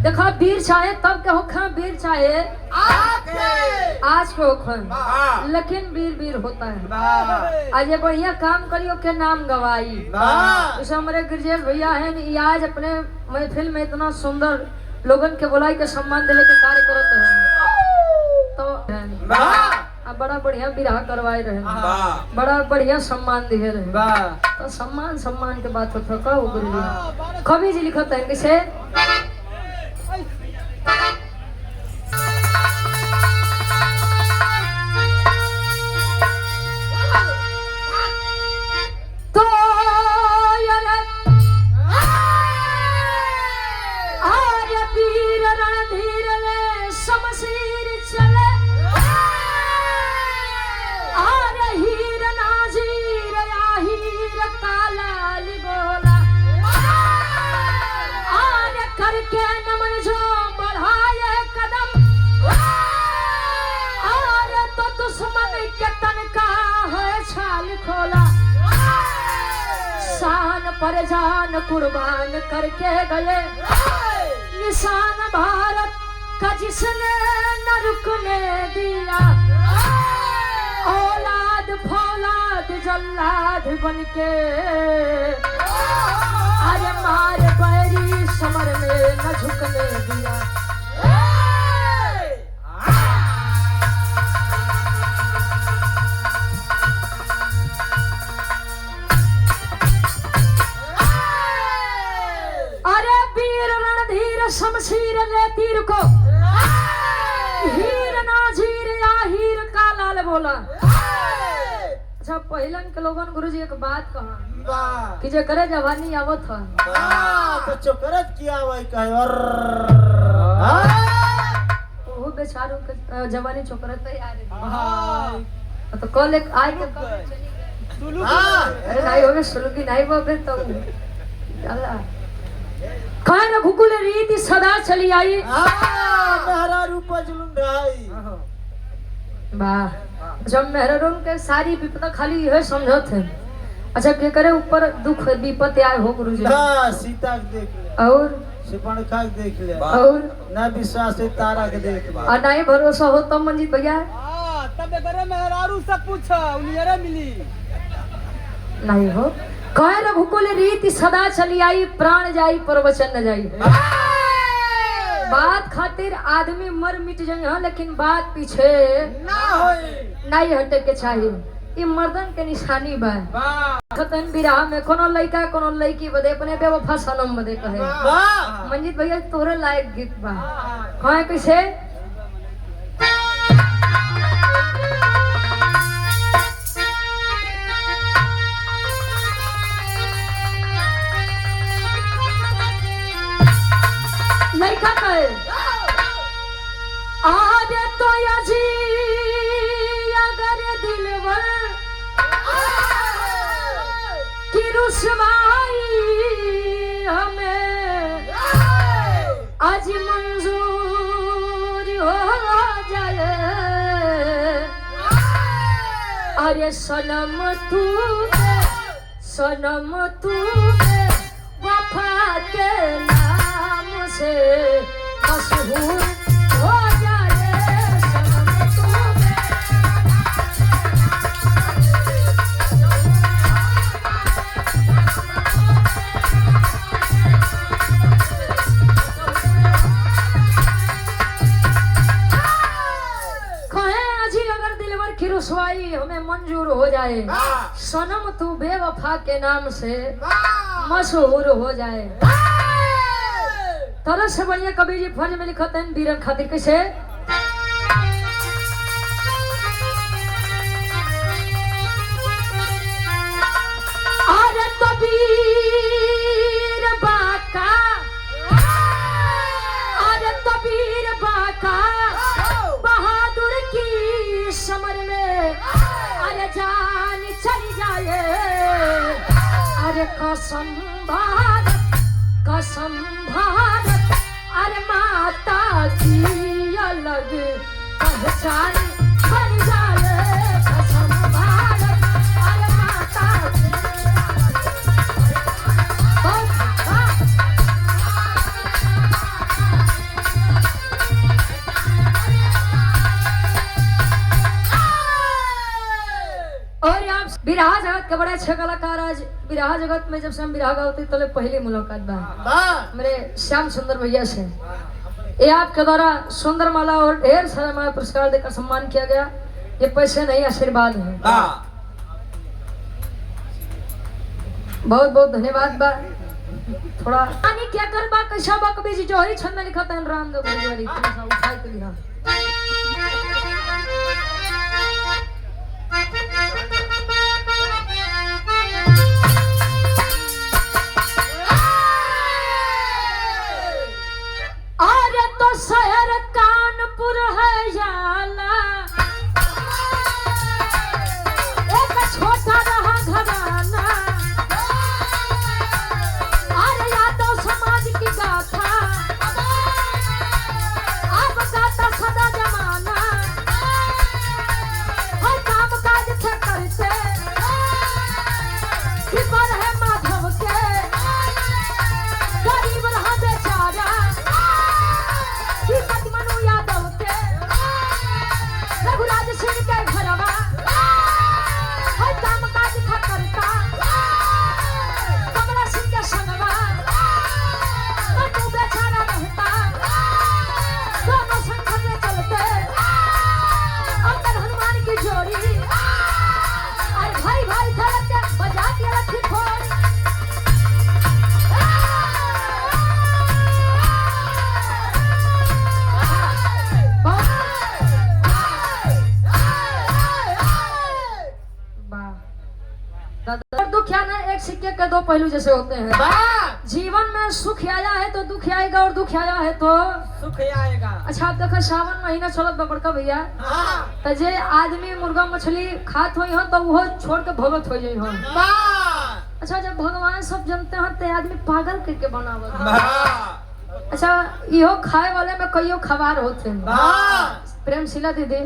देखो वीर चाहे तब के होखा, वीर चाहे आज के होखा, लेकिन वीर वीर होता है। आज ये बढ़िया काम करियो के नाम गवाई। जैसे हमारे गिरजेश भैया हैं, आज अपने महफिल में इतना सुंदर लोगन के बुलाई के सम्मान देने के कार्य करते हैं, तो बड़ा बढ़िया विराह करवाए रहे, बड़ा बढ़िया सम्मान दिए रहे। तो सम्मान के बात होता कहो गुरु जी। कवि जी लिखते हैं किसे तो आर्य वीर रणधीर ले शमशीर चले, आर्य हीर नाजीर या हीर कालाल बोला, आर्य करके नमन जो बढ़ाए कदम, आर्य तो दुश्मन के तन का है छाल खोला, शान पर जान कुर्बान करके गए, निशान भारत का जिसने न रुकने दिया, औलाद फौलाद जल्लाद बनके अरे मार बैरी समर में न झुकने दिया। अरे वीर रणधीर शमशीर ले तीर को, हीर नाजीर या हीर का लाल बोला। अच्छा पहलन के लोगन गुरुजी एक बात कहा कि जे करे जवानी आवत है तो चोकरत किया वही कहे और वो बेचारों के जवानी चोकरत तैयार है। तो कल एक आए के अरे नहीं होगे सुलगी नहीं बोले तो चला कहे न घुकुल रीति सदा चली आई, मेहरा रूप जुलूम ढाई। वाह जब मेहरून के सारी विपदा खाली है समझत है। अच्छा के करे ऊपर दुख विपत आए हो गुरुजी, सीता के देख ले और सिपणखा के देख ले और ना विश्वास है तारा के देख ले और नहीं भरोसा हो तब मंजीत भैया तब करे मेहरारू से पूछा उनियरे मिली नहीं हो। कहे न भूकुल रीति सदा चली आई, प्राण जाई पर वचन न जाई। बात खातिर आदमी मर मिट जाए लेकिन बात पीछे नहीं हटे के चाहिए। ये मर्दन के निशानी बा। खतन विराह में कोनो लड़का कोनो लड़की बदे अपने बेवफा सनम बदे कहे। मंजीत भैया तोरे लायक गीत बा। कहे कैसे लड़का कहे आज तो यजी अगर दिलवर की रुसवाई हमें आज मंजूर हो जाए, अरे सनम तू वफा के नाम से मशहूर हो जाए, सनम तू रुसवाई हमें मंजूर हो जाए, सनम तू बेवफा के नाम से मशहूर हो जाए। तरह से बढ़िया कबीर जी फर्ज में लिखते हैं वीरन खातिर कैसे अरे तबीर बाका, अरे तबीर बाका बहादुर की समर में अरे जान चली जाए, अरे कसम भारत अरे माता की अलग पहचान बन जाए, कसम भारत अरे माता की बिरहा जगत के बड़े अच्छे कलाकार। आज बिरहा जगत में जब से हम बिरहा गाते तो पहली मुलाकात बा मेरे श्याम सुंदर भैया से। ये आपके द्वारा सुंदर माला और ढेर सारा माला पुरस्कार देकर सम्मान किया गया। ये पैसे नहीं, आशीर्वाद है। बहुत बहुत धन्यवाद बा। थोड़ा आनी क्या कर बा कैसा बा कभी जी जोहरी छंद में लिखा था राम देव गुरुवारी थोड़ा उठाई के लिखा। अरे तो शहर कानपुर है याला, एक छोटा रहा घराना। अरे यादव समाज की गाथा अब गाता सदा जमाना। हर काम काज से करते विपर है माधव के, गरीब रहा बेचारा मनु यादव के। रघुराज सिंह के घरवा हर काम काज करता, कमला सिंह के संगवा मनु बेचारा रहता। दोनों संगत में चलते अंदर हनुमान की जोड़ी। अरे भाई भाई धरत के बजा के रखी खोड़ी। दुख आना एक सिक्के के दो पहलू जैसे होते हैं। जीवन में सुख आया है तो दुख आएगा और दुख आया है तो सुख आएगा। अच्छा आप देखो सावन महीना चलत बा बड़का भैया, तो जे आदमी मुर्गा मछली खात होई हो तो वो छोड़ के भगत हो जाई हो। अच्छा जब भगवान सब जानते हैं तो आदमी पागल करके बनावत। अच्छा इहो खाए वाले में कईयो खबार होते हैं। प्रेमशिला दीदी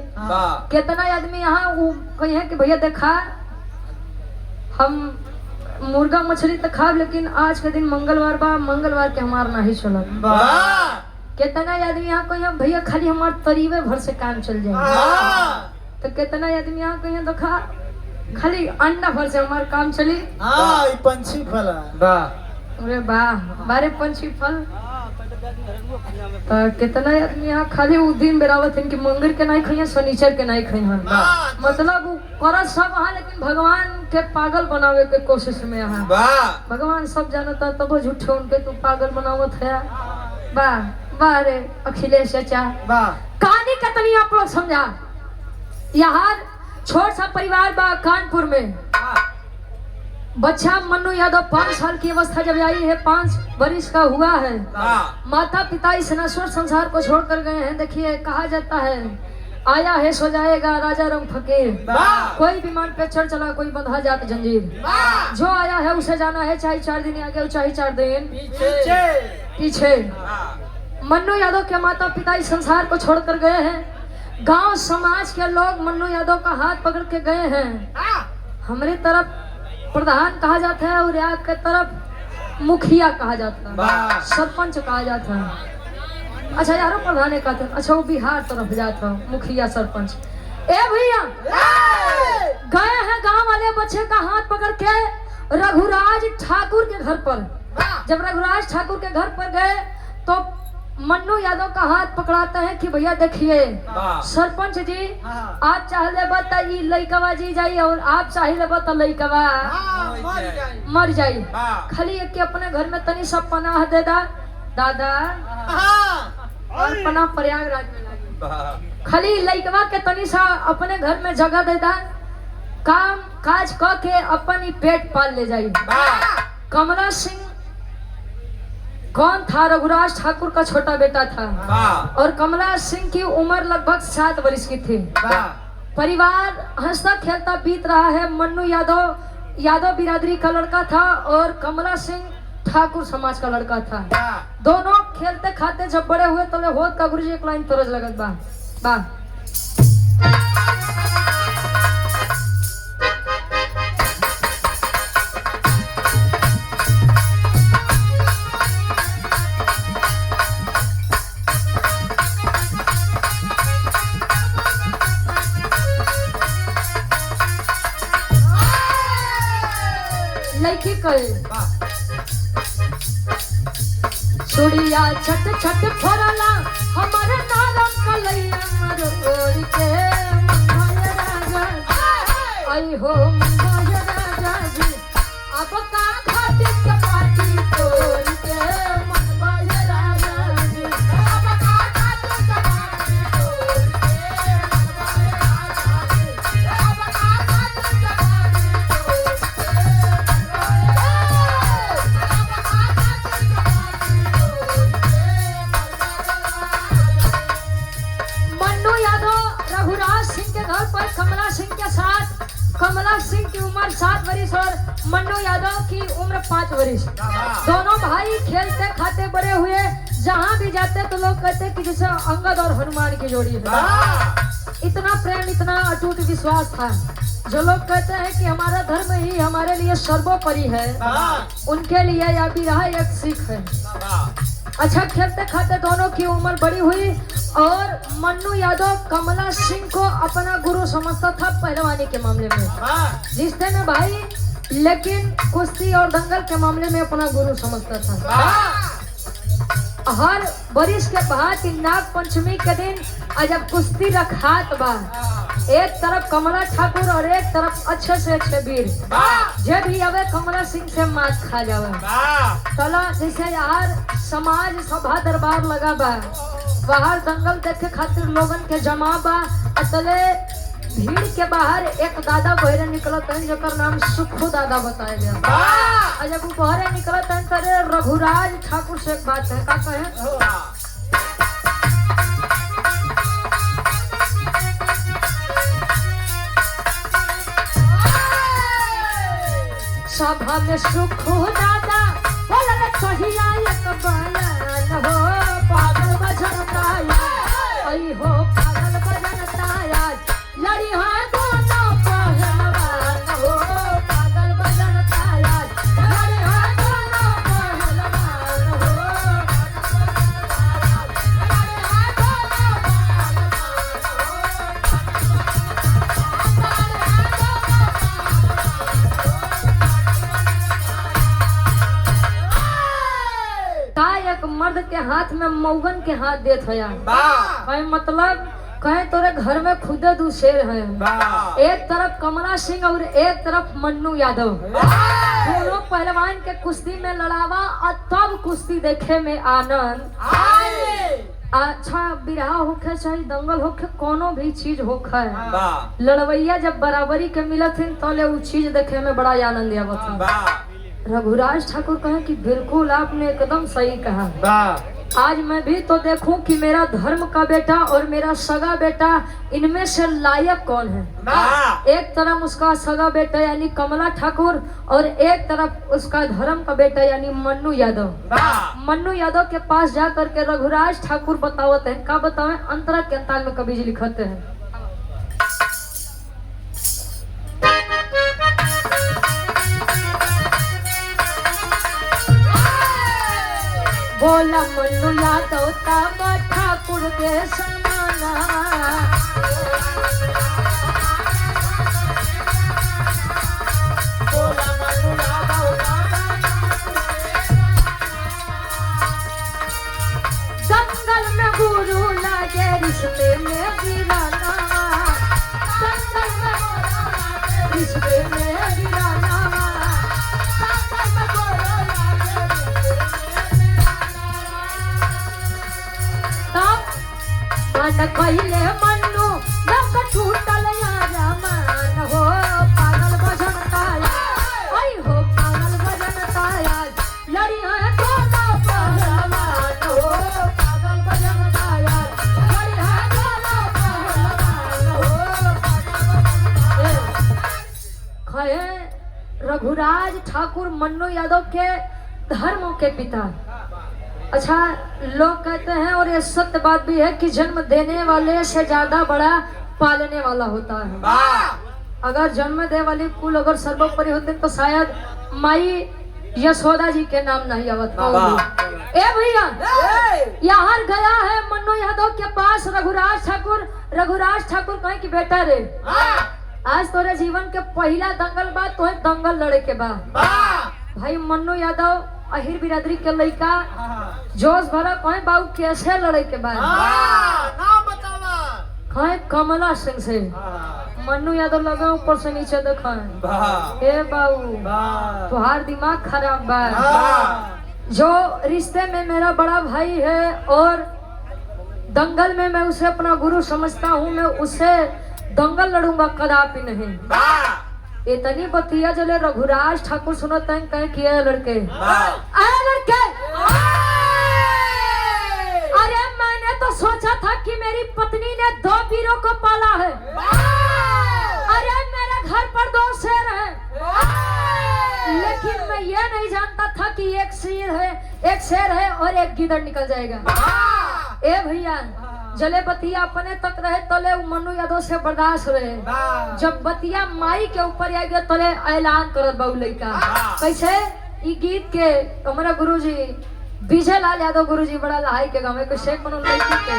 कितना आदमी यहाँ कही है कि भैया देखा हम मुर्गा मछली तो खाब लेकिन आज के दिन मंगलवार बा, मंगलवार के हमार नहीं चलत। कितना आदमी यहाँ कहीं भैया खाली हमार तरीवे भर से काम चल जाए। तो कितना आदमी यहाँ कहीं देखा खाली अंडा भर से हमार काम चली। पंछी फल अरे वाह बारे पंछी फल। तो कितना आदमी यहाँ खाली उ दिन बेरावत है कि मंगल के नहीं खाइए शनिचर के नहीं खाइए। मतलब करत सब वहाँ लेकिन भगवान के पागल बनावे के कोशिश में यहाँ। भगवान सब जानता तब झूठे उनके तू पागल बनावत है। वाह वाह रे अखिलेश चाचा कहानी कितनी आप लोग समझा। यहाँ छोट सा परिवार बा कानपुर में। बच्चा मन्नू यादव 5 साल की अवस्था जब आई है, 5 वर्ष का हुआ है। माता पिता इस नश्वर संसार को छोड़ कर गए हैं। देखिए कहा जाता है आया है सो जाएगा राजा रंग फकीर। कोई विमान पे चढ़ चला कोई बंधा जात जंजीर। जो आया है उसे जाना है, चाहे 4 दिन आगे चाहे 4 दिन पीछे। मन्नू यादव के माता पिता इस संसार को छोड़ कर गए हैं। गांव समाज के लोग मन्नू यादव का हाथ पकड़ के गए हैं। हमारी तरफ प्रधान कहा जाता है और आपके तरफ मुखिया कहा जाता है, सरपंच कहा जाता है। अच्छा यारो प्रधान कहते हैं। अच्छा वो बिहार तरफ जाता है मुखिया सरपंच। ए भैया गए हैं गांव वाले बच्चे का हाथ पकड़ के रघुराज ठाकुर के घर पर। जब रघुराज ठाकुर के घर पर गए तो मन्नू यादव का हाथ पकड़ाते हैं कि भैया देखिए सरपंच जी आप चाह ले बता लइकवा जी जाइए और आप चाहे ले बता लइकवा मर जाई। खाली एक के अपने घर में तनी सब पनाह दे दादा और पनाह प्रयागराज में लगी। खाली लइकवा के तनी सा अपने घर में जगह दे काम काज क के अपन ही पेट पाल ले जाई। कमला सिंह कौन था? रघुराज ठाकुर का छोटा बेटा था और कमला सिंह की उम्र लगभग 7 वर्ष की थी। परिवार हंसता खेलता बीत रहा है। मन्नू यादव बिरादरी का लड़का था और कमला सिंह ठाकुर समाज का लड़का था। दोनों खेलते खाते जब बड़े हुए तो होत का गुरुजी एक लाइन तरज लगत बा। कहे चूड़िया छट छट फोड़ला हमारे नारम कलैया मरोड़ के मंगल राजा आई हो मंगल राजा जी अब का खातिर के पार्टी तोड़ के मंगल राजा जी अब का खातिर के पार्टी तोड़ के मंगल राजा जी अब का खातिर के पार्टी तोड़ मन्नू यादव रघुराज सिंह के घर पर कमला सिंह के साथ कमला सिंह की उम्र 7 वर्ष और मन्नू यादव की उम्र 5 वर्ष। दोनों भाई खेलते खाते बड़े हुए, जहाँ भी जाते तो लोग कहते कि जैसे अंगद और हनुमान की जोड़ी है। इतना प्रेम, इतना अटूट विश्वास था। जो लोग कहते हैं कि हमारा धर्म ही हमारे लिए सर्वोपरि है, उनके लिए यह भी रहा एक सीख है। अच्छा, खेलते खाते दोनों की उम्र बड़ी हुई और मन्नू यादव कमला सिंह को अपना गुरु समझता था पहलवानी के मामले में, रिश्ते में भाई, लेकिन कुश्ती और दंगल के मामले में अपना गुरु समझता था। हर बारिश के बाद नाग पंचमी के दिन जब कुश्ती रखात बा, एक तरफ कमला ठाकुर और एक तरफ अच्छे से अच्छे वीर, जब भी अवे कमला सिंह से मात खा जावे। चला जैसे यार समाज सभा दरबार लगा बा, बाहर दंगल देखे खातिर लोगन के जमा बा, अतले भीड़ के बाहर एक दादा बहरे निकलत है जकर नाम सुखू दादा बताया गया। जब वो बहरे निकलत है तो रघुराज ठाकुर से एक बात है, का कहे सभा में सुखू दादा बोलल कहिया एक बयान हो पागल बजनता आई हो पागल बजनता लड़ी हाँ दोनों पहलवान हो पागल बजनता लड़ी हाँ दोनों पहलवान हो लड़ी हाँ दोनों एक मर्द के हाथ में मौगन के हाथ देत है, मतलब कहे तोरे घर में खुदे 2 शेर हैं, एक तरफ कमला सिंह और एक तरफ मन्नू यादव। दोनों पहलवान के कुश्ती में लड़ावा और तब कुश्ती देखे में आनंद। अच्छा, बिरहा होखे चाहे दंगल होखे, कोनो भी चीज होखे, लड़वैया जब बराबरी के मिलत है तो ले वो चीज देखे में बड़ा आनंद आवत है। रघुराज ठाकुर कहे कि बिल्कुल आपने एकदम सही कहा। आज मैं भी तो देखूं कि मेरा धर्म का बेटा और मेरा सगा बेटा, इनमें से लायक कौन है। एक तरफ उसका सगा बेटा यानी कमला ठाकुर और एक तरफ उसका धर्म का बेटा यानी मन्नू यादव। मन्नू यादव के पास जा करके रघुराज ठाकुर बतावत है, का बतावे, अंतरा के ताल में कभी लिखते हैं। बोला मन्नू यादव तब ठाकुर के समाना, बोला मन्नू यादव दंगल में गुरु लागे रिश्ते में गिराना, दंगल में रिश्ते में गिराना, मन कहिले मन्नू जब छूटल यारा मान हो पागल बजनता आई हो पागल बजनता लड़ी है दोनों पहलवान हो पागल बजनता लड़ी है दोनों पहलवान हो। कहे रघुराज ठाकुर मन्नू यादव के धर्म के पिता। अच्छा, लोग कहते हैं और ये सत्य बात भी है कि जन्म देने वाले से ज्यादा बड़ा पालने वाला होता है। अगर जन्म दे वाली कुल अगर सर्वोपरि होते तो शायद माई यशोदा जी के नाम नहीं आवत। ए भैया, यहाँ गया है मन्नू यादव के पास रघुराज ठाकुर। रघुराज ठाकुर कहे कि बेटा रे, आज तोरे जीवन के पहला दंगल बा, तो दंगल लड़े के बाद भाई मन्नू यादव अहिर बिरादरी के लड़का जोश भरा कहे बाबू कैसे लड़े के बाद नाम बतावा कहे कमला सिंह से मन्नू यादव लगा ऊपर से नीचे देखा ए बाबू तुम्हार दिमाग खराब बा जो रिश्ते में मेरा बड़ा भाई है और दंगल में मैं उसे अपना गुरु समझता हूँ, मैं उससे दंगल लड़ूंगा कदापि नहीं। इतनी बतिया जले रघुराज ठाकुर सुनो तंग कहे किया लड़के आए लड़के अरे मैंने तो सोचा था कि मेरी पत्नी ने 2 वीरों को पाला है। अरे मेरे घर पर 2 शेर हैं, लेकिन मैं ये नहीं जानता था कि एक शेर है और एक गिदड़ निकल जाएगा। ए भैया जले बतिया अपने तक रहे तले मन्नू यादव से बर्दाश्त रहे, जब बतिया माई के ऊपर आ गया तले ऐलान करत बाबू लड़का कैसे ई गीत के हमारा गुरुजी विजय लाल यादव गुरुजी बड़ा लहाई के गाँव में शेख कोनो लड़का का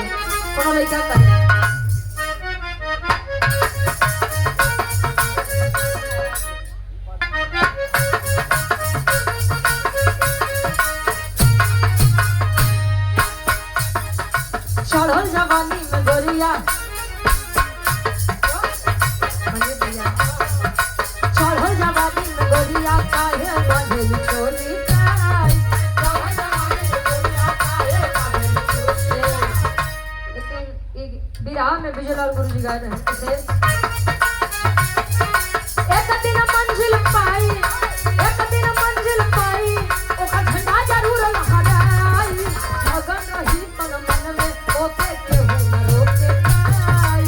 चढ़ल जवानी में गोरिया चढ़ल जवानी में गोरिया काहे बांधल चोली लेकिन बिरहा में विजय लाल गुरुजी गा रहे हैं एक दिन मंजिल पाई ओका झंडा जरूर लहराई लगन रही तन मन में ओके के हो न रोके पाई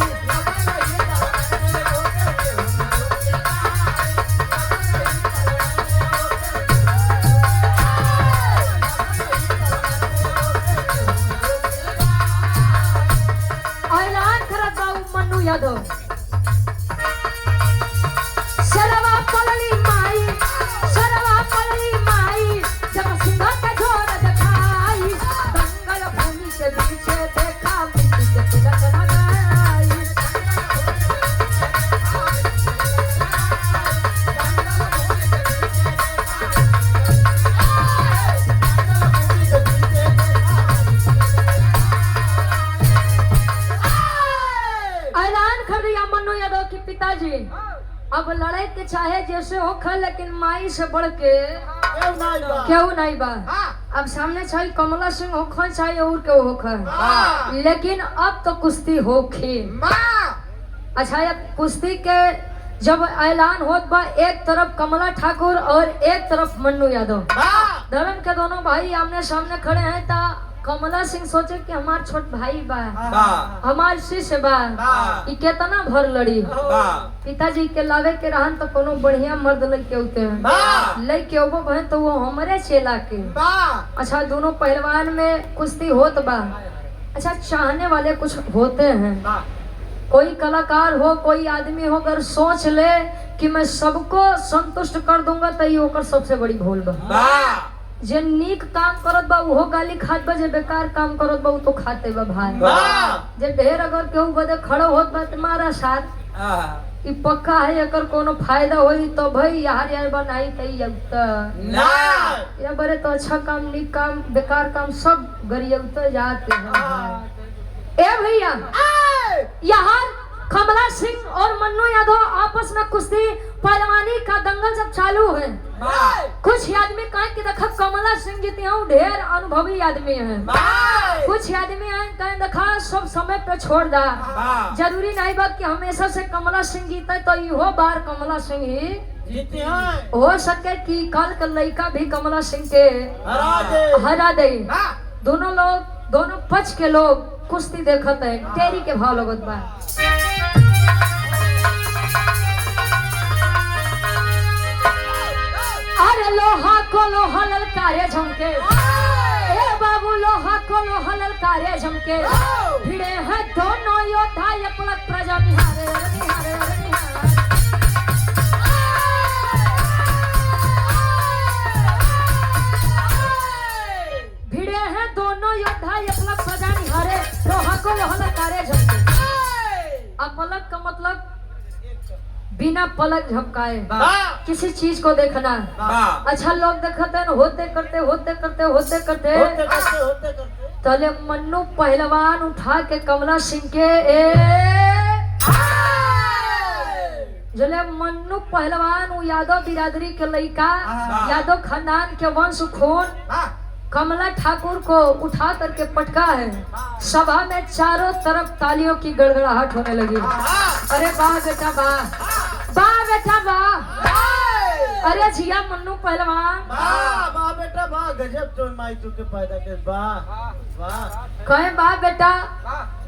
ऐलान करत बाबू मन्नू यादव सरवा पलली माई जब सिंह का जोर दिखाई दंगल भूमि के पीछे देखा मिट्टी के तिलक लगाई ऐलान कर दिया मन्नू यादव के पिताजी अब लड़ाई के चाहे जैसे हो खा, लेकिन माई से बढ़ के क्यों नहीं बा। अब सामने चाहे कमला सिंह हो खा चाहे और क्यों हो खा, लेकिन अब तो कुश्ती हो खे। अच्छा ये कुश्ती के जब ऐलान होत बा एक तरफ कमला ठाकुर और एक तरफ मन्नू यादव धर्म के दोनों भाई आमने सामने खड़े हैं। ता कमला सिंह सोचे कि हमार छोट भाई बा हमार शिष्य बा ई केतना भर लड़ी पिताजी के लावे के रहन तो कोनो बढ़िया मर्द लेके होते हैं लेके ओबो बहन तो वो हमारे चेला के। अच्छा दोनों पहलवान में कुश्ती होत बा। अच्छा चाहने वाले कुछ होते हैं, कोई कलाकार हो कोई आदमी हो अगर सोच ले कि मैं सबको संतुष्ट कर दूंगा तो ये होकर सबसे बड़ी भूल बा। जे नीक काम करत बा वो गाली खात बा, जे बेकार काम करत बा वो तो खाते बा भाई। जे ढेर अगर केहू बदे खड़ो होत बा तुम्हारा साथ ई पक्का है अगर कोनो फायदा होई तो भाई यार बनाई तई या बड़े तो अच्छा काम नीक काम बेकार काम सब गरियत जाते हैं। ए भैया यहाँ कमला सिंह और मन्नू यादव आपस में कुश्ती पहलवानी का दंगल जब चालू है, कुछ आदमी कहें कि देखा कमला सिंह जीती हूँ ढेर अनुभवी आदमी हैं, कुछ आदमी हैं कहें देखा सब समय पे छोड़ दा, जरूरी नहीं बा कि हमेशा से कमला सिंह जीते तो यो बार कमला सिंह ही जीते हैं। हो सके कि कल का लड़का भी कमला सिंह के हरा दे। दोनों पक्ष के लोग कुश्ती देखत है, टेरी के भाव लगत बा। अरे लोहा को लोहा ललकारे झमके, ए बाबू लोहा को लोहा ललकारे झमके, भिड़े हैं दोनों योद्धा ये पलक प्रजा निहारे भिड़े हैं दोनों योद्धा ये पलक प्रजा निहारे, लोहा को लोहा ललकारे झमके। अब पलक का मतलब बिना पलक झपकाए वाह किसी चीज को देखना। वाह अच्छा लोग देखते हैं होते करते होते करते तले मन्नू पहलवान उठा के कमला सिंह के जले मन्नू पहलवान वो यादव बिरादरी के लड़का यादव खानदान के वंश खून कमला ठाकुर को उठा करके पटका है। सभा में चारों तरफ तालियों की गड़गड़ाहट होने लगी। अरे वाह बेटा वाह, वाह बेटा वाह, अरे जिया मन्नू पहलवान, वाह बेटा वाह, गजब तो माई तू के पैदा के वाह वाह। कहे वाह बेटा,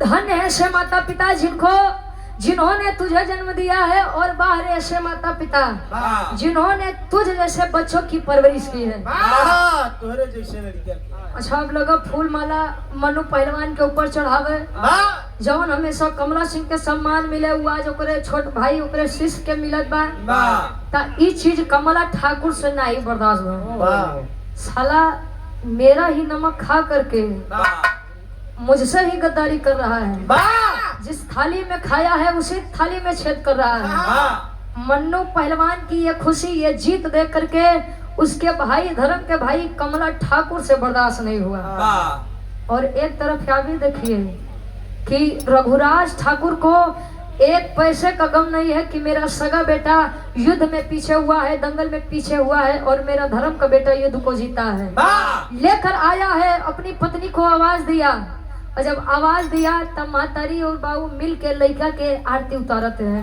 धन्य है ऐसे माता पिता जिन्होंने तुझे जन्म दिया है, और बाहर ऐसे माता पिता जिन्होंने तुझ जैसे बच्चों की परवरिश की है। तोहरे जैसे लड़कियां। अच्छा आप लोग फूल माला मन्नू पहलवान के ऊपर चढ़ावे, जौन हमेशा कमला सिंह के सम्मान मिले हुआ, आज ओकरे छोट भाई ओकरे शिष्य के मिलत बा, ता ई चीज कमला ठाकुर से ना ही बर्दाश्त बा। साला मेरा ही नमक खा करके मुझसे ही गद्दारी कर रहा है। जिस थाली में खाया है उसी थाली में छेद कर रहा है। मन्नू पहलवान की ये खुशी, ये जीत देख करके उसके भाई धर्म के भाई कमला ठाकुर से बर्दाश्त नहीं हुआ। और एक तरफ क्या भी देखिए कि रघुराज ठाकुर को एक पैसे का गम नहीं है कि मेरा सगा बेटा युद्ध में पीछे हुआ है, दंगल में पीछे हुआ है, और मेरा धर्म का बेटा युद्ध को जीता है। लेकर आया है, अपनी पत्नी को आवाज दिया, और जब आवाज दिया तब मातारी और बाबू मिल के लड़का के आरती उतारते हैं,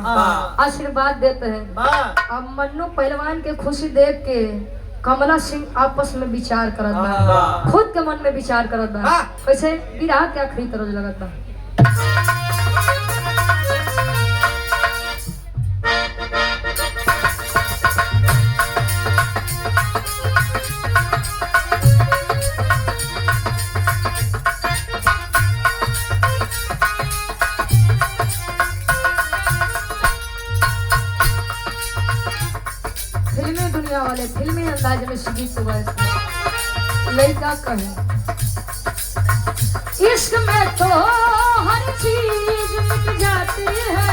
आशीर्वाद देते हैं। अब मन्नू पहलवान के खुशी देख के कमला सिंह आपस में विचार करत बा, खुद के मन में विचार करत बा, कैसे विराह के आखिरी तरह लगत बा। फिल्मी दुनिया वाले फिल्मी अंदाज में सीधी सुबह लड़का कहे, इश्क में तो हर चीज मिट जाती है,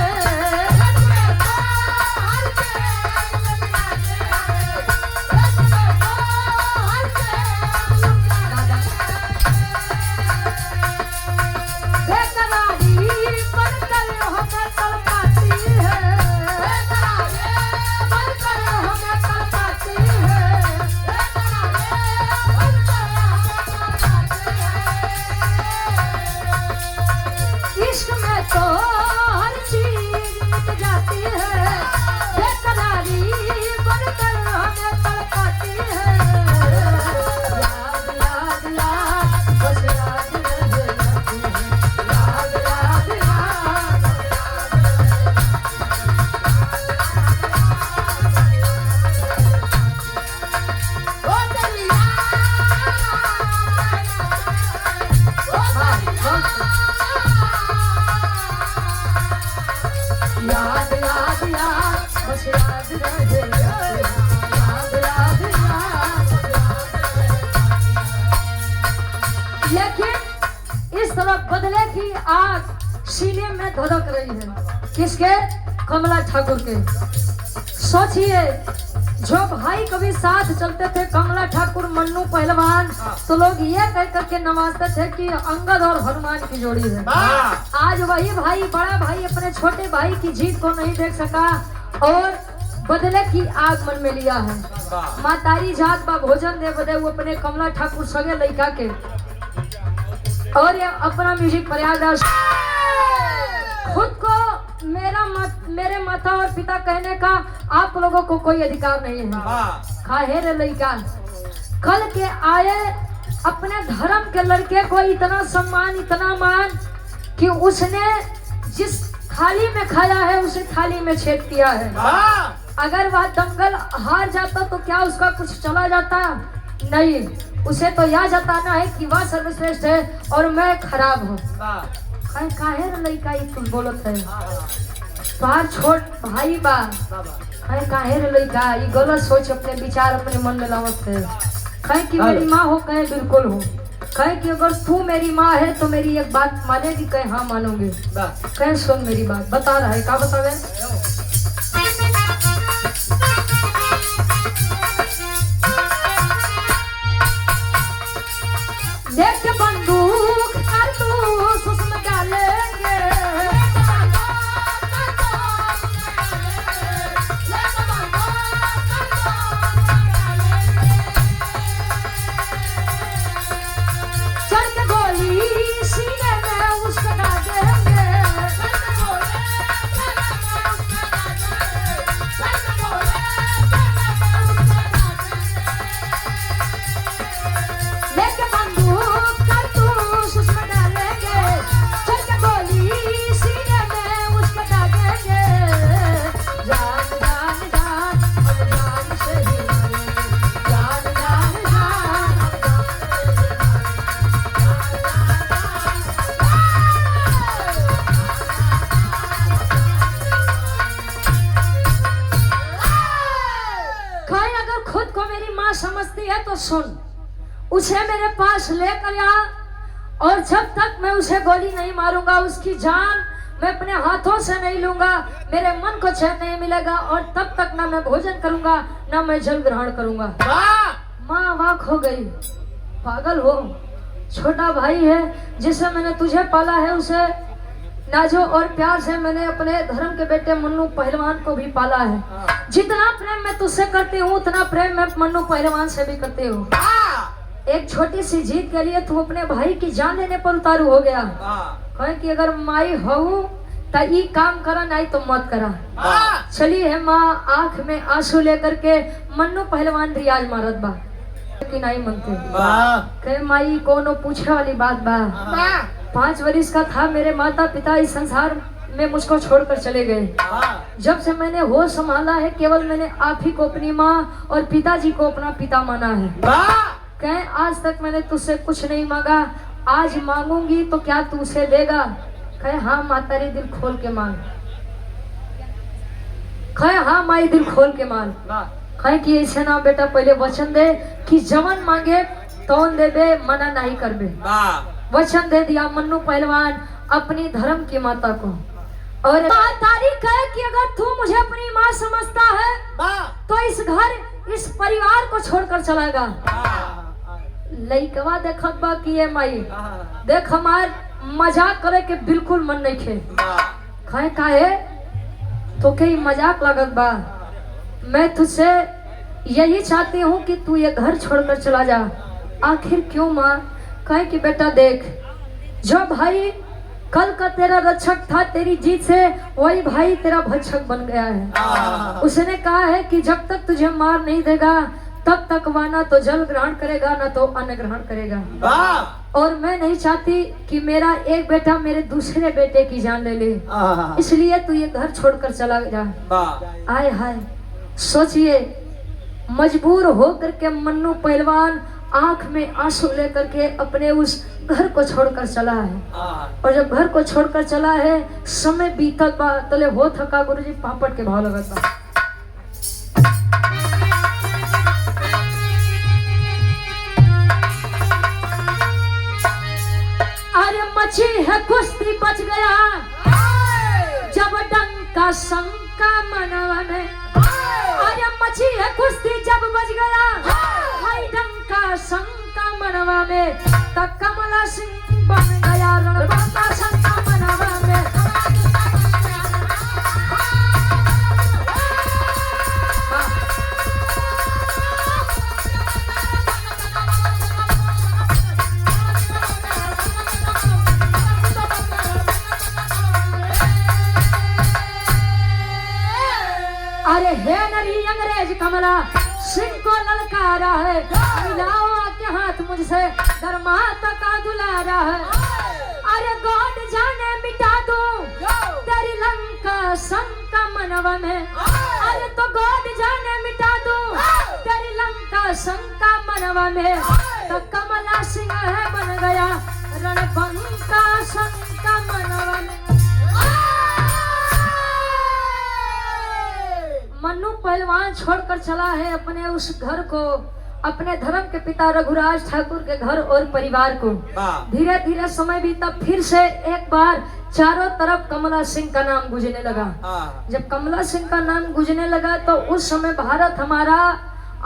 इश्क में तो हर चीज मिट जाती है, बेकरारी बनकर हमें तड़पाती है। याद याद याद बस याद रह जाती है, याद याद याद। ओ तेरी याद याद याद बस याद रह जाती है, याद याद याद। लेकिन इस तरफ बदले की आग सीने में धधक रही है, किसके? कमला ठाकुर के। सोचिए जो भाई कभी साथ चलते थे कमला ठाकुर मन्नू पहलवान, तो लोग ये कह करके नवाजते थे कि अंगद और हनुमान की जोड़ी है। आज वही भाई बड़ा भाई अपने छोटे भाई की जीत को नहीं देख सका और बदले की आग मन में लिया है। मातारी जात बा भोजन दे बदे वो अपने कमला ठाकुर सगे लड़का के, और ये अपना म्यूजिक प्रयागराज खुद को मेरे माता और पिता कहने का आप लोगों को कोई अधिकार नहीं है। काहे रे लड़का, कल के आए अपने धर्म के लड़के को इतना सम्मान इतना मान कि उसने जिस थाली में खाया है उसी थाली में छेद किया है। अगर वह दंगल हार जाता तो क्या उसका कुछ चला जाता? नहीं, उसे तो यह जताना है कि वह सर्वश्रेष्ठ है और मैं खराब हूँ। काहे रे लड़का ये तुम बोलत है, तुम्हार छोट भाई बा, काहे रे लड़का ये गलत सोच अपने विचार अपने मन में लावत है। कहे कि मेरी माँ हो, कहे बिल्कुल हो, कहे कि अगर तू मेरी माँ है तो मेरी एक बात मानेगी? कहे हाँ मानोगे। कहे सुन मेरी बात, बता रहा है, क्या बतावे? तो सुन, उसे मेरे पास लेकर आ, और जब तक मैं उसे गोली नहीं मारूंगा, उसकी जान मैं अपने हाथों से नहीं लूंगा, मेरे मन को चैन नहीं मिलेगा, और तब तक ना मैं भोजन करूंगा ना मैं जल ग्रहण करूंगा। माँ अवाक हो गई, पागल हो, छोटा भाई है जिसे मैंने तुझे पाला है, उसे नाजो और प्यार से मैंने अपने धर्म के बेटे मन्नू पहलवान को भी पाला है। जितना प्रेम मैं तुझसे करती हूँ उतना प्रेम मैं मन्नू पहलवान से भी करती हूँ। एक छोटी सी जीत के लिए तू अपने भाई की जान लेने पर उतारू हो गया। कहे कि अगर माई हो तो ई काम करा, नहीं तो मत करा। चलिए है माँ आंख में आंसू लेकर के मन्नू पहलवान रियाज मारत बा कि नहीं मनते। कहे माई कोनो पूछे वाली बात बा। 5 वर्ष का था, मेरे माता पिता इस संसार में मुझको छोड़कर चले गए। जब से मैंने होश संभाला है, केवल मैंने आप ही को अपनी माँ और पिताजी को अपना पिता माना है। कहे आज तक मैंने तुझसे कुछ नहीं मांगा, आज मांगूंगी तो क्या तू उसे देगा? कहे हाँ माँ, तेरे दिल खोल के मांग। कहे हाँ माई, दिल खोल के मांग। कहे कि ऐसे ना बेटा, पहले वचन दे कि जवन मांगे तौन देबे, मना नहीं करबे। वचन दे दिया मन्नू पहलवान अपनी धर्म की माता को। और तारीख है कि अगर तू मुझे अपनी माँ समझता है तो इस घर इस परिवार को छोड़कर चलाएगा। लइकवा देखत बा कि ये माई देख हमार मजाक करे के बिल्कुल मन नहीं खे। कहे काहे तो कई मजाक लगत बा, मैं तुझसे यही चाहती हूँ कि तू ये घर छोड़कर चला जा। आखिर क्यों माँ? कहे कि बेटा देख, जो भाई कल का तेरा रक्षक था तेरी जीत से, वही भाई तेरा भक्षक बन गया है। उसने कहा है कि जब तक तुझे मार नहीं देगा तब तक वह ना तो जल ग्रहण करेगा ना तो अन्न ग्रहण करेगा। और मैं नहीं चाहती कि मेरा एक बेटा मेरे दूसरे बेटे की जान ले ले, इसलिए तू ये घर छोड़कर चला जा। आय हाय, सोचिए, मजबूर होकर के मन्नू पहलवान आंख में आंसू लेकर के अपने उस घर को छोड़कर चला है। और जब घर को छोड़कर चला है, समय बीतत बा, तले हो थका गुरुजी पापड़ के भाव लगत बा। अरे मची है कुश्ती बच गया जब डंका शंका मनवा में। अरे मची है कुश्ती जब बच गया हाय डंका शंका मनवा में, तब कमला सिंह बन गया रणबंका शंका मनवा में। अरे हे नरी अंग्रेज कमला सिंह को ललकारा है, मिलाओ के हाथ मुझसे धर्माता का दुलारा है। अरे गॉड जाने मिटा दूं तेरी लंका शंका मनवा में। अरे तो गॉड जाने मिटा दूं तेरी लंका शंका मनवा में, तो कमला सिंह है बन गया रणबंका शंका मनवा में। मन्नू पहलवान छोड़कर चला है अपने उस घर को, अपने धर्म के पिता रघुराज ठाकुर के घर और परिवार को। धीरे धीरे समय बीता, फिर से एक बार चारों तरफ कमला सिंह का नाम गूंजने लगा। जब कमला सिंह का नाम गूंजने लगा तो उस समय भारत हमारा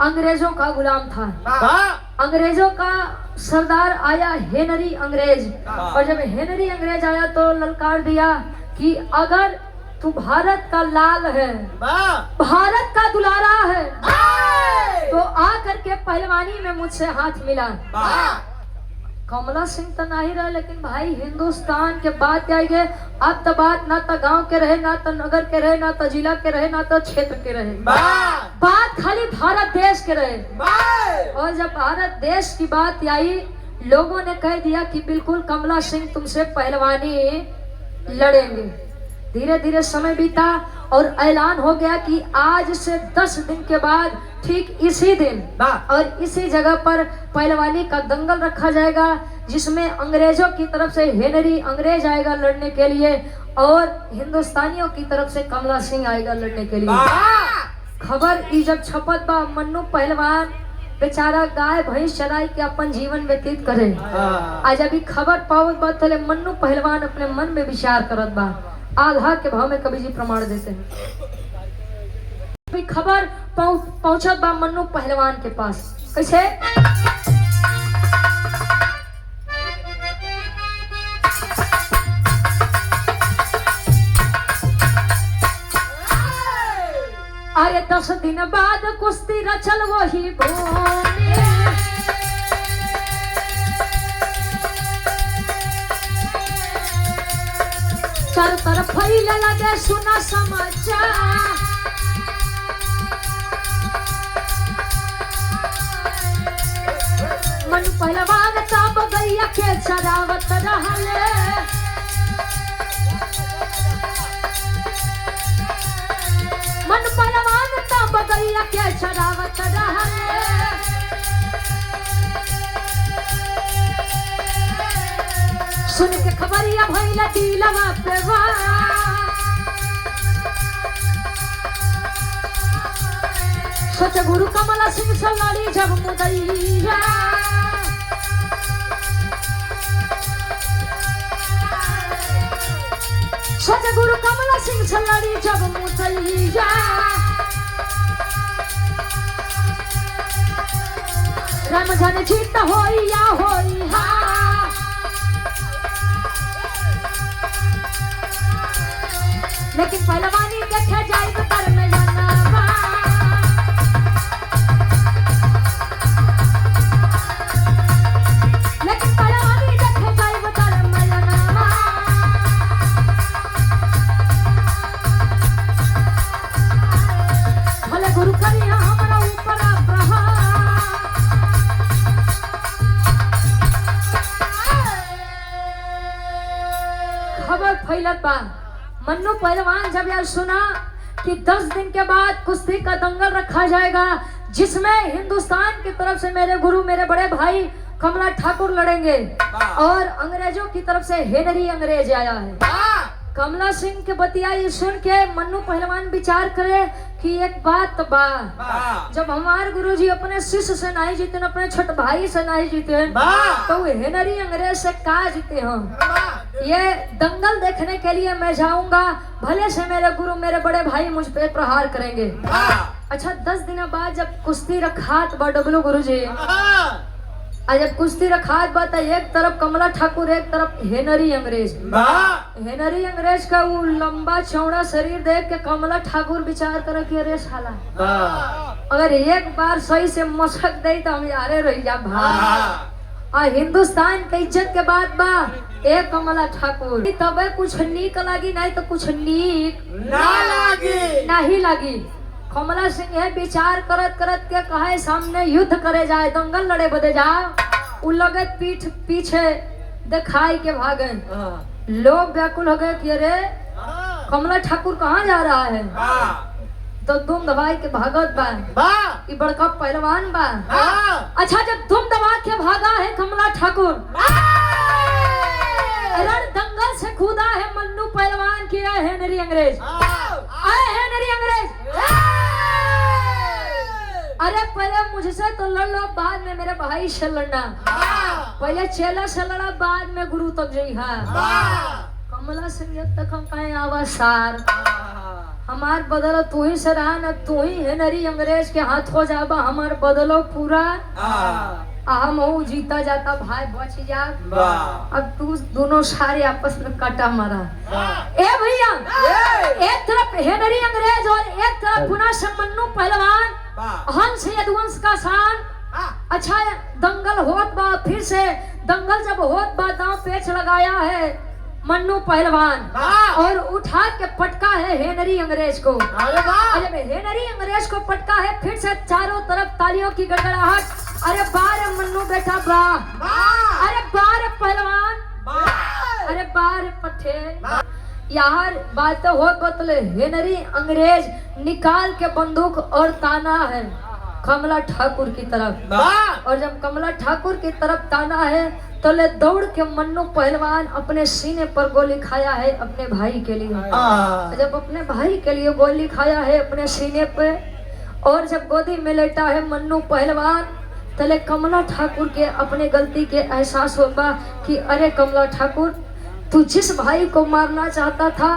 अंग्रेजों का गुलाम था। अंग्रेजों का सरदार आया हेनरी अंग्रेज, और जब हेनरी अंग्रेज आया तो ललकार दिया कि अगर तू भारत का लाल है, भारत का दुलारा है, तो आकर के पहलवानी में मुझसे हाथ मिला। कमला सिंह तो नहीं रहे, लेकिन भाई हिंदुस्तान के बात आई गए। अब तो बात ना तो गांव के रहे, ना तो नगर के रहे, ना तो जिला के रहे, ना तो क्षेत्र के रहे, बात खाली भारत देश के रहे। और जब भारत देश की बात आई, लोगों ने कह दिया कि बिल्कुल कमला सिंह तुमसे पहलवानी लड़ेंगे। धीरे धीरे समय बीता और ऐलान हो गया कि आज से 10 दिन के बाद ठीक इसी दिन और इसी जगह पर पहलवानी का दंगल रखा जाएगा, जिसमें अंग्रेजों की तरफ से हेनरी अंग्रेज आएगा लड़ने के लिए और हिंदुस्तानियों की तरफ से कमला सिंह आएगा लड़ने के लिए। खबर जब छपत बा, मन्नू पहलवान बेचारा गाय भैंस चराई के अपन जीवन व्यतीत करे। हाँ। आज अभी खबर पावत बा तले मन्नू पहलवान अपने मन में विचार करत बा। आल्हा के भाव में कवि जी प्रमाण देते हैं। अभी खबर पहुंचत बा मन्नू पहलवान के पास। कैसे? अरे 10 दिन बाद कुश्ती रचल वही भूमि, चारों तरफ फैले लगे सुना समाचार। मनु पहलवान तब गैया के चरावत रहले, मन पहलवान तब गैया के चरावत रहले। सुन के खबरिया भइल दिलवा पे सोच गुरु कमला सिंह से लड़ी जब मुदैया, सोच गुरु कमला सिंह से लड़ी जब मुदैया। राम जाने जीत होई या होई हा, लेकिन पहलवानी देखे जाए तो कर में जाना। लेकिन पहलवानी देखे जाए तो कर में जाना। भले गुरु करिया हमारा ऊपर खबर फैलत बा। मन्नू पहलवान जब यार सुना कि 10 दिन के बाद कुश्ती का दंगल रखा जाएगा जिसमें हिंदुस्तान की तरफ से मेरे गुरु मेरे बड़े भाई कमला ठाकुर लड़ेंगे और अंग्रेजों की तरफ से हेनरी अंग्रेज आया है। कमला सिंह के बतिया ये सुन के मन्नू पहलवान विचार करे कि एक बात बा, जब हमारे गुरुजी अपने शिष्य से नहीं जीते अपने छोटे भाई से नहीं जीते तो हेनरी अंग्रेज से का जीते हम। ये दंगल देखने के लिए मैं जाऊंगा, भले से मेरे गुरु मेरे बड़े भाई मुझ पे प्रहार करेंगे। अच्छा 10 दिन बाद जब कुश्ती रखात बा डबलू गुरुजी, आज जब कुश्ती रखात बा एक तरफ कमला ठाकुर एक तरफ हेनरी अंग्रेज। हेनरी अंग्रेज का वो लंबा चौड़ा शरीर देख के कमला ठाकुर विचार करे कि अरे साला अगर एक बार सही से मशक दे तो हम यारे रह जा भाई। हिंदुस्तान के इज्जत के बाद बा एक कमला ठाकुर तबे कुछ नीक लगी नहीं तो कुछ नीक नहीं लगी। कमला सिंह है विचार करत करत के कहे सामने युद्ध करे जाए दंगल लड़े बदे जाओ। उ लगे पीठ पीछे दिखाई के भागे। लोग व्याकुल हो गए कि अरे कमला ठाकुर कहाँ जा रहा है, तो दुम दबाई के भागत बा ये बड़का पहलवान बा। अच्छा जब दुम दबा के भागा है कमला ठाकुर, रण दंगल से कूदा है मन्नू पहलवान की हेनरी अंग्रेज। आए हेनरी अंग्रेज, अरे पहले मुझसे तो लड़ लो बाद में मेरे भाई से लड़ना, पहले चेला से लड़ा बाद में गुरु तक जई है। कमला सिंह तक हम कहे आवासार हमार बदलो तू ही से रहा न, तू ही हेनरी अंग्रेज के हाथ हो जाबा हमार बदलो पूरा हम हो जीता जाता भाई बच जा। अब तू दोनों सारे आपस में काटा मारा। ए भैया एक तरफ हेनरी अंग्रेज और एक तरफ पुनः से मन्नू पहलवान हंस यदुवंश का शान। अच्छा दंगल होत बा, फिर से दंगल जब होत बा दांव पेच लगाया है मन्नू पहलवान और उठा के पटका है हेनरी अंग्रेज को। जब हेनरी अंग्रेज को पटका है फिर से चारों तरफ तालियों की गड़गड़ाहट। अरे बार मन्नू बेटा बा, अरे बार पहलवान, अरे बार पट्टे। यार बात हो बतले हेनरी अंग्रेज निकाल के बंदूक और ताना है कमला ठाकुर की तरफ, और जब कमला ठाकुर की तरफ ताना है तो ले दौड़ के मन्नू पहलवान अपने सीने पर गोली खाया है अपने भाई के लिए। जब अपने भाई के लिए गोली खाया है अपने सीने पे और जब गोदी में लेटा है मन्नू पहलवान तले कमला ठाकुर के अपने गलती के एहसास होगा कि अरे कमला ठाकुर, तू जिस भाई को मारना चाहता था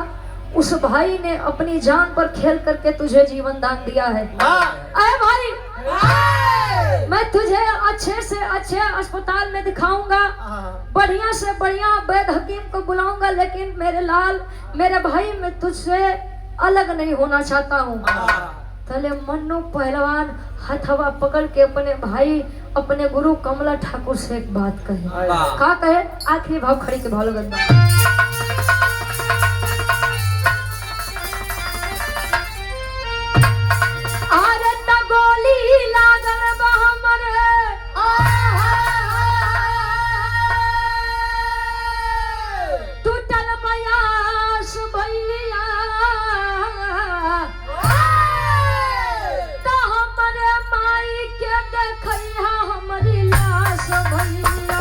उस भाई ने अपनी जान पर खेल करके तुझे जीवन दान दिया है। अरे भाई, मैं तुझे अच्छे से अच्छे अस्पताल में दिखाऊंगा, बढ़िया से बढ़िया वैद हकीम को बुलाऊंगा, लेकिन मेरे लाल, मेरे भाई, मैं तुझसे अलग नहीं होना चाहता हूँ। तले मन्नू पहलवान हथवा पकड़ के अपने भाई, अपने गुरु कमला ठाकुर से एक बात कहे। का कहे? आखिरी भाव खड़ी के भाव लगत बा। अरे त गोली लागल बा हमरे, टूटल बयास भैया, हमारी लाश भैया।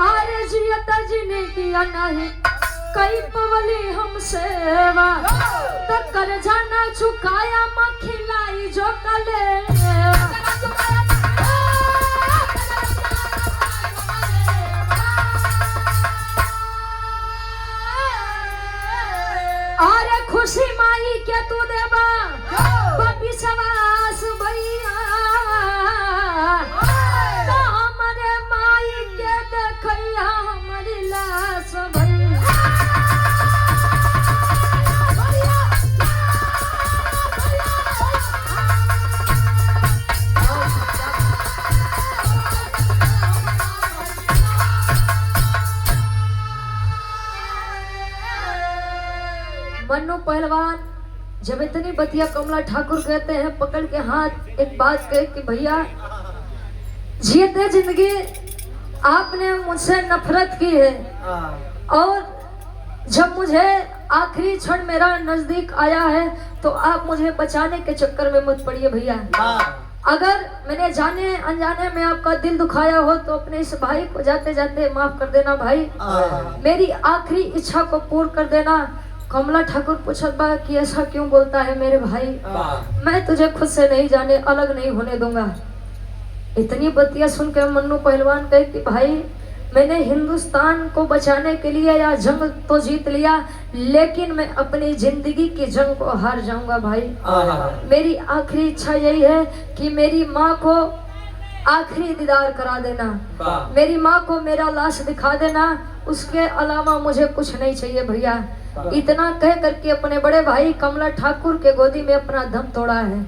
अरे जियत जिंदगी नहीं कई पवली हम सेवा, तो कर जाना चुकाया मखिलाई जो कले। अरे खुशी माई के तू देवा विश्वास भैया, तो हमारे माई के देखैया हमारी लाश भैया। मन्नू पहलवान जब इतनी बतिया कमला ठाकुर कहते हैं, पकड़ के हाथ एक बात कहे कि भैया, जीते जिंदगी आपने मुझसे नफरत की है, और जब मुझे आखिरी क्षण मेरा नजदीक आया है तो आप मुझे बचाने के चक्कर में मत पड़िए भैया। अगर मैंने जाने अनजाने में आपका दिल दुखाया हो तो अपने इस भाई को जाते जाते माफ कर देना भाई, मेरी आखिरी इच्छा को पूर्ण कर देना। कमला ठाकुर पूछत बा कि ऐसा क्यों बोलता है मेरे भाई, मैं तुझे खुद से नहीं जाने अलग नहीं होने दूंगा। इतनी बतिया सुन के मन्नू पहलवान कहे कि भाई, मैंने हिंदुस्तान को बचाने के लिए या जंग तो जीत लिया, लेकिन मैं अपनी जिंदगी की जंग को हार जाऊंगा भाई। मेरी आखिरी इच्छा यही है कि मेरी माँ को आखिरी दीदार करा देना, मेरी माँ को मेरा लाश दिखा देना, उसके अलावा मुझे कुछ नहीं चाहिए भैया। इतना कह करके अपने बड़े भाई कमला ठाकुर के गोदी में अपना दम तोड़ा है,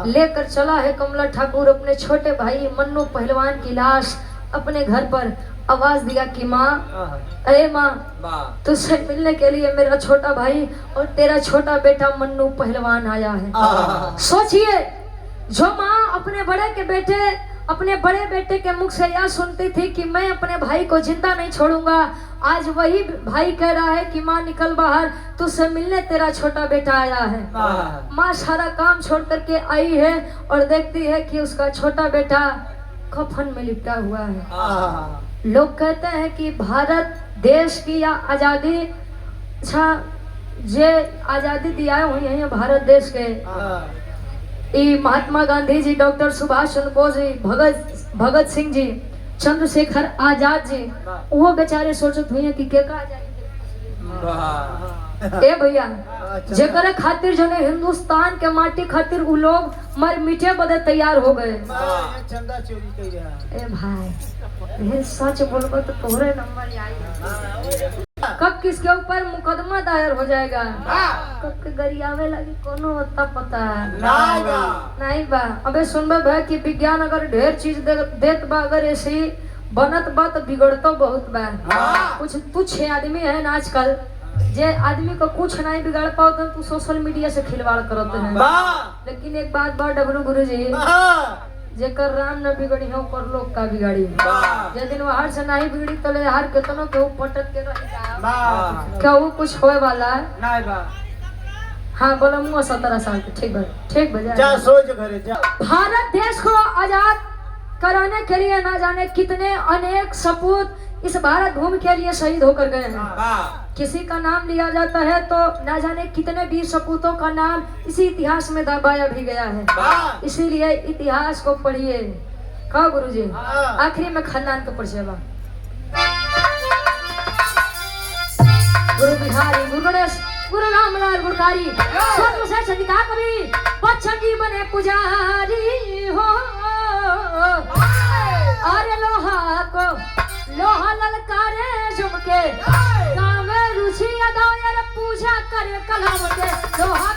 लेकर चला है कमला ठाकुर अपने छोटे भाई मन्नू पहलवान की लाश अपने घर पर। आवाज दिया कि माँ, अरे माँ, तुझसे मिलने के लिए मेरा छोटा भाई और तेरा छोटा बेटा मन्नू पहलवान आया है। सोचिए, जो माँ अपने बड़े बेटे के मुख से यह सुनती थी कि मैं अपने भाई को जिंदा नहीं छोड़ूंगा, आज वही भाई कह रहा है कि माँ निकल बाहर, तुझसे मिलने तेरा छोटा बेटा आया है। माँ सारा काम छोड़ करके आई है और देखती है कि उसका छोटा बेटा कफन में लिपटा हुआ है। लोग कहते हैं कि भारत देश की या आजादी, अच्छा जे आजादी दिया हुई है भारत देश के, महात्मा गांधी जी, डॉक्टर सुभाष चंद्र बोस जी, भगत सिंह जी, चंद्रशेखर आजाद जी, वो बेचारे सोचत हुए कि के का ए भैया, जेकर खातिर जो ने हिंदुस्तान के माटी खातिर उ लोग मर मिटे बदे तैयार हो गए। चंदा चोरी कर रहा ए भाई, ये सच बोलबो तो तोहरे नंबर आई। कब किसके ऊपर मुकदमा दायर हो जाएगा, कब के गरियावे लगी कोनो होता पता नहीं बा। अबे सुनबे भाई कि विज्ञान अगर ढेर चीज देत बा, अगर ऐसी बनत बा तो बिगड़तो बहुत बा। कुछ आदमी है ना आजकल, जे आदमी को कुछ नहीं बिगाड़ पाओ तो तू सोशल मीडिया से खिलवाड़ करते हैं। लेकिन एक बात बा डबरू गुरु जी, जेकर राम न बिगड़ी हो कर लोग का बिगाड़ी। जे दिन बाहर से नहीं बिगड़ी तो ले हर केतनो के पटक के रह जा, क्या वो कुछ होए वाला है? हाँ बोलो मुँह 17 साल के ठीक बजा जा सोच घरे जा। भारत देश को आजाद कराने के लिए ना जाने कितने अनेक सपूत इस भारत भूमि के लिए शहीद होकर गए हैं। किसी का नाम लिया जाता है तो ना जाने कितने वीर सपूतों का नाम इसी इतिहास में दबाया भी गया है। इसीलिए इतिहास को पढ़िए। कहो गुरुजी आखिरी में खानदान के परिचय गुरु बिहारी गुरु गणेश गुरु रामलाल गुरकारी स्वर्ग से चंदिका कवि पच्छंगी बने पुजारी हो। अरे लोहा को लोहा ललकारे झुमके गाँव में रुचि अदा पूजा करे कलम के लोहा